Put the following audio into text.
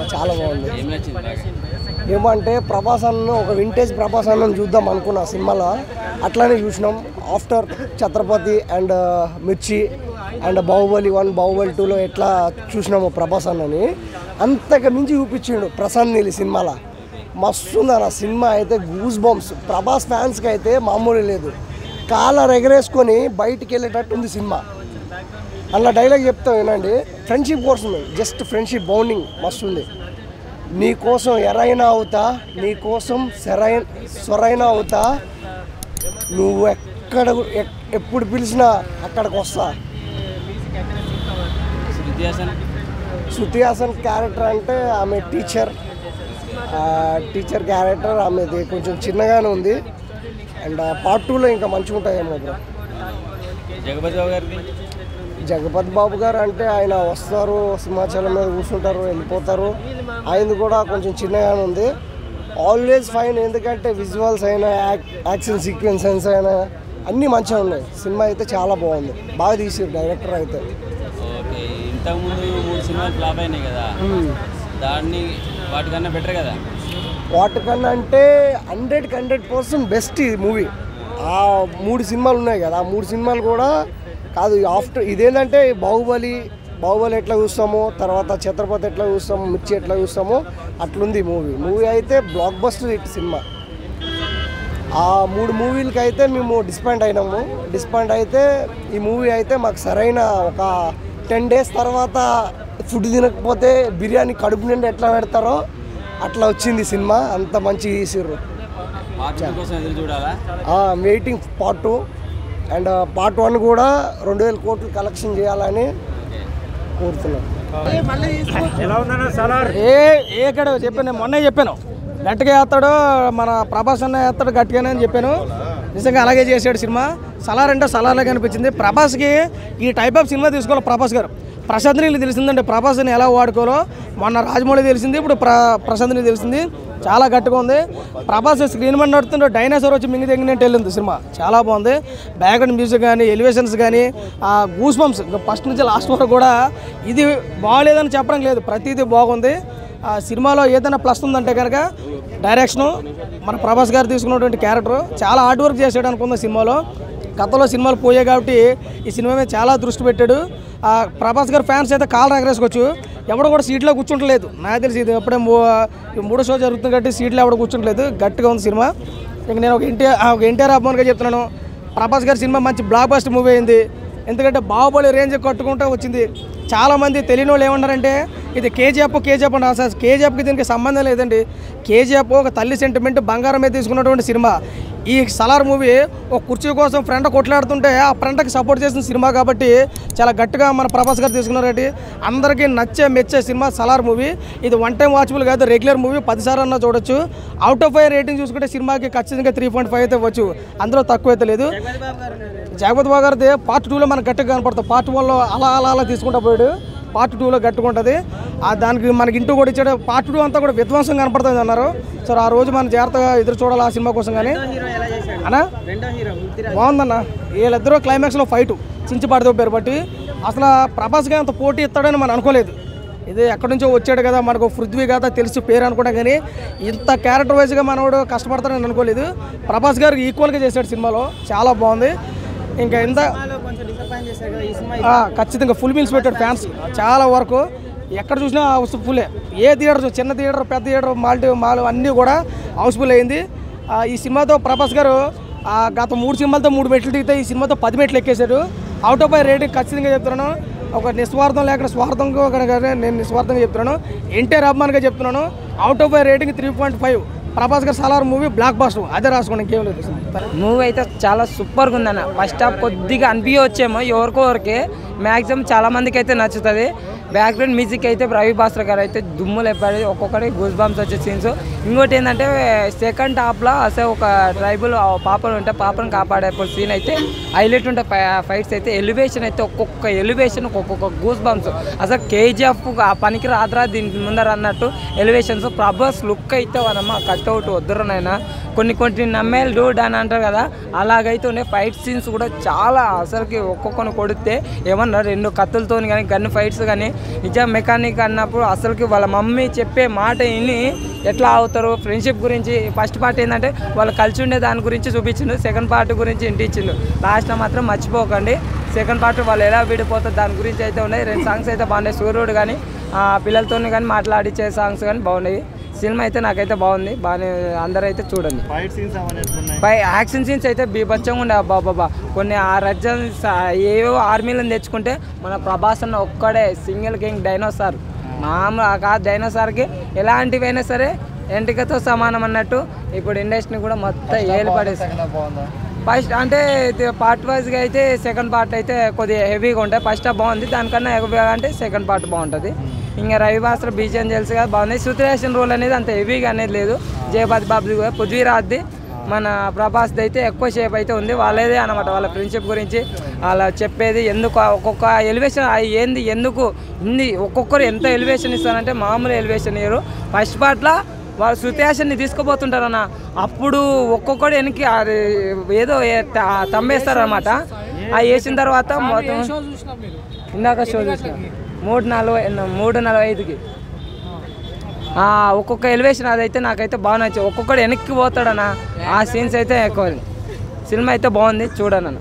Cinema చాలా బాగుంది. ఏమంటే ప్రభాస్ అన్న ఒక వింటేజ్ ప్రభాస్ అన్నను చూద్దాం అనుకున్న సినిమాలో అట్లానే చూసినాం. ఆఫ్టర్ ఛత్రపతి అండ్ మిర్చి అండ్ బాహుబలి 1 బాహుబలి 2లో ఎట్లా చూసినాము ప్రభాస్ అన్నని అంతకు మించి చూపించిండు ప్రశాంత్ నీల్ సినిమాలో. మస్తు ఉంది అన్న సినిమా అయితే. గూస్ బంప్స్ ప్రభాస్ ఫ్యాన్స్కి అయితే మామూలు లేదు. కాలర్ ఎగరేసుకొని బయటికి వెళ్ళేటట్టు ఉంది సినిమా. అలా డైలాగ్ చెప్తా వినండి. ఫ్రెండ్షిప్ కోసం, జస్ట్ ఫ్రెండ్షిప్ బౌండింగ్ మస్తు ఉంది. నీకోసం ఎరైనా అవుతా, నీకోసం స్వరైనా అవుతా, నువ్వు ఎప్పుడు పిలిచినా అక్కడికి వస్తా. శృతి హాసన్ క్యారెక్టర్ అంటే ఆమె టీచర్ క్యారెక్టర్. ఆమెది కొంచెం చిన్నగానే ఉంది. అండ్ పార్ట్ 2లో ఇంకా మంచిగా ఉంటాయేమో బ్రో. జగపతి బాబు గారు అంటే ఆయన వస్తారు, సింహాచలం మీద కూర్చుంటారు, వెళ్ళిపోతారు. ఆయనది కూడా కొంచెం చిన్నగానే ఉంది. ఆల్వేస్ ఫైన్, ఎందుకంటే విజువల్స్ అయినా యాక్షన్ సీక్వెన్సెస్ అయినా అన్నీ మంచిగా ఉన్నాయి. సినిమా అయితే చాలా బాగుంది, బాగా తీసారు డైరెక్టర్ అయితే. ఇంతకుముందు 3 సినిమాలు ఫ్లాప్ అయినాయి కదా, వాటికన్నా బెటర్ కదా? వాటికన్నా అంటే 100% బెస్ట్ ఈ మూవీ. ఆ 3 సినిమాలు ఉన్నాయి కదా, ఆ 3 సినిమాలు కూడా కాదు. ఆఫ్టర్ ఇదేంటంటే బాహుబలి ఎట్లా చూస్తామో, తర్వాత ఛత్రపతి ఎట్లా చూస్తామో, మిర్చి ఎట్లా చూస్తామో అట్లుంది మూవీ అయితే బ్లాక్ బస్టర్ హిట్ సినిమా. ఆ 3 మూవీలకి అయితే మేము డిస్పాయింట్ అయినాము. డిస్పాయింట్ అయితే ఈ మూవీ అయితే మాకు సరైన ఒక 10 days తర్వాత ఫుడ్ తినకపోతే బిర్యానీ కడుపు నిండా ఎట్లా పెడతారో అట్లా వచ్చింది సినిమా. అంత మంచి తీసిర్రు. వెయిటింగ్ పార్ట్ 2 అండ్ పార్ట్ 1 కూడా 2000 కోట్లు కలెక్షన్ చేయాలని కోరుతున్నాను. ఏక్కడ చెప్పాను, మొన్నే చెప్పాను గట్టిగా వేస్తాడు మన ప్రభాస్ అన్న వేస్తాడు గట్టిగానే అని చెప్పాను. నిజంగా అలాగే చేశాడు సినిమా. సలార్ అంటే సలార్లాగా అనిపించింది. ప్రభాస్కి ఈ టైప్ ఆఫ్ సినిమా తీసుకోవాలి ప్రభాస్ గారు. ప్రశాంత్ నీల్ తెలిసిందంటే ప్రభాస్ని ఎలా వాడుకోవాలో. మొన్న రాజమౌళి తెలిసింది, ఇప్పుడు ప్రశాంత్ నీల్ తెలిసింది. చాలా గట్టిగా ఉంది. ప్రభాస్ స్క్రీన్ మీద నడుతుంటే డైనోసార్ వచ్చి మింగి తెగినట్టు వెళ్ళింది సినిమా. చాలా బాగుంది. బ్యాక్గ్రౌండ్ మ్యూజిక్ కానీ, ఎలివేషన్స్ కానీ, ఆ గూస్ బంప్స్ ఫస్ట్ నుంచి లాస్ట్ వరకు కూడా ఇది బాగాలేదని చెప్పడం లేదు, ప్రతిదీ బాగుంది. ఆ సినిమాలో ఏదైనా ప్లస్ ఉందంటే కనుక డైరెక్షను, మన ప్రభాస్ గారు తీసుకున్నటువంటి క్యారెక్టర్ చాలా హార్డ్ వర్క్ చేసాడు అనుకుంది సినిమాలో. గతంలో సినిమాలు పోయాయి కాబట్టి ఈ సినిమా మీద చాలా దృష్టి పెట్టాడు. ప్రభాస్ గారు ఫ్యాన్స్ అయితే కాళ్ళు ఎగరేసుకోవచ్చు. ఎవడో కూడా సీట్లో కూర్చుంటలేదు. నాకు తెలిసి ఇది ఎప్పుడే 3వ షో జరుగుతుంది కాబట్టి సీట్లో ఎవడో కూర్చుంటలేదు. గట్టిగా ఉంది సినిమా. ఇంక నేను ఒక ఎన్టీఆర్ అభిమానిగా చెప్తున్నాను, ప్రభాస్ గారి సినిమా మంచి బ్లాక్ బస్టర్ మూవీ అయింది. ఎందుకంటే బాహుబలి రేంజ్ కట్టుకుంటూ వచ్చింది. చాలామంది తెలియని వాళ్ళు ఏమన్నారంటే ఇది కేజీఎఫ్ అని రాశారు. కేజీఎఫ్కి దీనికి సంబంధం లేదండి. కేజీఎఫ్ ఒక తల్లి సెంటిమెంట్ బంగారం మీద తీసుకున్నటువంటి సినిమా. ఈ సలార్ మూవీ ఒక కుర్చీ కోసం ఫ్రెండ్ కొట్లాడుతుంటే ఆ ఫ్రెండ్కి సపోర్ట్ చేసిన సినిమా కాబట్టి చాలా గట్టిగా మన ప్రభాస్ గారు తీసుకున్నారండి. అందరికీ మెచ్చే సినిమా సలార్ మూవీ. ఇది 1 టైం వాచబుల్ కాదు, రెగ్యులర్ మూవీ 10 సార్లు అన్నా చూడొచ్చు. అవుట్ ఆఫ్ 5 రేటింగ్ చూసుకుంటే సినిమాకి ఖచ్చితంగా 3.5 అయితే వచ్చు, అందులో తక్కువ అయితే లేదు. జగపతి బాబు గారిది పార్ట్ 2లో మనకు గట్టిగా కనపడుతుంది. పార్ట్ 1లో అలా తీసుకుంటా పోయాడు, పార్ట్ 2లో గట్టిగా ఉంటుంది. దానికి మనకి ఇంటూ కూడా ఇచ్చాడు. పార్ట్ 2 అంతా కూడా విధ్వంసం కనపడుతుంది అన్నారు. సో ఆ రోజు మనం జాగ్రత్తగా ఎదురు చూడాలి ఆ సినిమా కోసం. కానీ అన్నా బాగుందన్న. వీళ్ళిద్దరూ క్లైమాక్స్లో ఫైట్ చించిపాటితో పేరు బట్టి అసలు ప్రభాస్గా అంత పోటీ ఇస్తాడని మనం అనుకోలేదు. ఇది ఎక్కడి నుంచో వచ్చాడు కదా, మనకు పృథ్వీ కదా తెలిసి పేరు అనుకున్నాం. కానీ ఇంత క్యారెక్టర్ వైజ్గా మనవాడు కష్టపడతాడని అనుకోలేదు. ప్రభాస్ గారు ఈక్వల్గా చేశాడు సినిమాలో, చాలా బాగుంది. ఇంకా ఎంత ఖచ్చితంగా ఫుల్ మీల్స్ పెట్టాడు ఫ్యాన్స్ చాలా వరకు. ఎక్కడ చూసినా హౌస్ఫుల్లే. ఏ థియేటర్, చిన్న థియేటర్, పెద్ద థియేటర్, మాల్ అన్నీ కూడా హౌస్ఫుల్ అయింది. ఈ సినిమాతో ప్రభాస్ గారు గత 3 సినిమాలతో 3 మెట్లు దిగితే ఈ సినిమాతో 10 మెట్లు ఎక్కేశాడు. అవుట్ ఆఫ్ 5 రేటింగ్ ఖచ్చితంగా చెప్తున్నాను. ఒక నిస్వార్థం లేకుండా స్వార్థంగా నేను నిస్వార్థంగా చెప్తున్నాను. ఎన్టీఆర్ అభిమానిగా చెప్తున్నాను. Out of 5 rating 3.5. ప్రభాస్ గారు సలార్ మూవీ బ్లాక్ బస్టర్, అదే రాసుకోండి, ఇంకేం లేదు. మూవీ అయితే చాలా సూపర్గా ఉందన్న. ఫస్ట్ హాఫ్ కొద్దిగా అనిపించవచ్చేమో ఎవరికొరికి, మ్యాక్సిమం చాలా మందికి అయితే నచ్చుతుంది. బ్యాక్గ్రౌండ్ మ్యూజిక్ అయితే రవి భాస్కర్ గారు అయితే దుమ్ములు ఎప్పాడు. ఒక్కొక్కటి గూస్ బంప్స్ వచ్చే సీన్స్. ఇంకోటి ఏంటంటే సెకండ్ హాఫ్లో అసలు ఒక ట్రైబల్ పాపలు ఉంటే పాపను కాపాడే సీన్ అయితే హైలైట్ ఉంటాయి. ఫైట్స్ అయితే ఎలివేషన్ అయితే ఒక్కొక్క ఎలివేషన్ ఒక్కొక్క గూస్ బంప్స్. అసలు కేజీఎఫ్ పనికి రాదురా దీనికి ముందర అన్నట్టు ఎలివేషన్స్. ప్రభాస్ లుక్ అయితే మనమ్మ కట్అవుట్ వద్దురనైనా కొన్ని నమ్మేలు డూడ్ అని అంటారు కదా, అలాగైతే ఉన్నాయి. ఫైట్ సీన్స్ కూడా చాలా అసలుకి ఒక్కొక్కరిని కొడితే ఏమన్నా 2 కత్తులతో కానీ గన్ ఫైట్స్ కానీ నిజం మెకానిక్ అన్నప్పుడు అసలుకి వాళ్ళ మమ్మీ చెప్పే మాట విని ఎట్లా అవుతారు. ఫ్రెండ్షిప్ గురించి ఫస్ట్ పార్ట్ ఏంటంటే వాళ్ళు కలిసి ఉండే దాని గురించి చూపించిండు, సెకండ్ పార్ట్ గురించి ఇంటిచ్చిండు. లాస్ట్లో మాత్రం మర్చిపోకండి సెకండ్ పార్ట్ వాళ్ళు ఎలా విడిపోతారు దాని గురించి అయితే ఉన్నాయి. 2 సాంగ్స్ అయితే బాగున్నాయి. సూర్యుడు కానీ పిల్లలతో కానీ మాట్లాడిచ్చే సాంగ్స్ కానీ బాగున్నాయి. సినిమా అయితే నాకైతే బాగుంది, బాగానే అందరూ అయితే చూడండి. యాక్షన్ సీన్స్ అయితే బీభత్సంగా ఉండే బాబా. కొన్ని ఆ రజ్జన్ ఏవో ఆర్మీలను తెచ్చుకుంటే మన ప్రభాస్ అన్న ఒక్కడే సింగిల్ కింగ్ డైనోసార్. మామూలు ఆ డైనోసార్కి ఎలాంటివైనా సరే ఎంటికతో సమానం అన్నట్టు ఇప్పుడు ఇండస్ట్రీని కూడా మొత్తం ఏలుపడేసి ఫస్ట్ అంటే పార్ట్ వైజ్గా అయితే సెకండ్ పార్ట్ అయితే కొద్దిగా హెవీగా ఉంటాయి. ఫస్ట్ హాఫ్ బాగుంది, దానికన్నా హెవీగా అంటే సెకండ్ పార్ట్ బాగుంటుంది. ఇంకా రవి భాస్కర్ బీజేఎం తెలుసు కదా బాగుంది. శృతిహాసన్ రోల్ అనేది అంత హెవీగా అనేది లేదు. జయపాతి బాబుది కూడా పృథ్వీరాజ్ది మన ప్రభాస్ది అయితే ఎక్కువ షేప్ అయితే ఉంది. వాళ్ళేదే అనమాట వాళ్ళ ఫ్రెండ్షిప్ గురించి అలా చెప్పేది. ఎందుకు ఒక్కొక్క ఎలివేషన్ ఏంది ఎందుకు ఇన్ని ఒక్కొక్కరు ఎంత ఎలివేషన్ ఇస్తారంటే మామూలు ఎలివేషన్ ఇయ్యరు. ఫస్ట్ పార్ట్లో వాళ్ళు శృతిహాసన్ని తీసుకుపోతుంటారన్న, అప్పుడు ఒక్కొక్కడు వెనక్కి ఏదో తమ్మేస్తారనమాట. ఆ వేసిన తర్వాత మొత్తం ఇందాక షో చూసిన 3:45కి ఒక్కొక్క ఎలివేషన్ అదైతే నాకైతే బాగా నచ్చింది. ఒక్కొక్కడు వెనక్కి పోతాడన్న, ఆ సీన్స్ అయితే ఎక్కువ. సినిమా అయితే బాగుంది, చూడనన్న.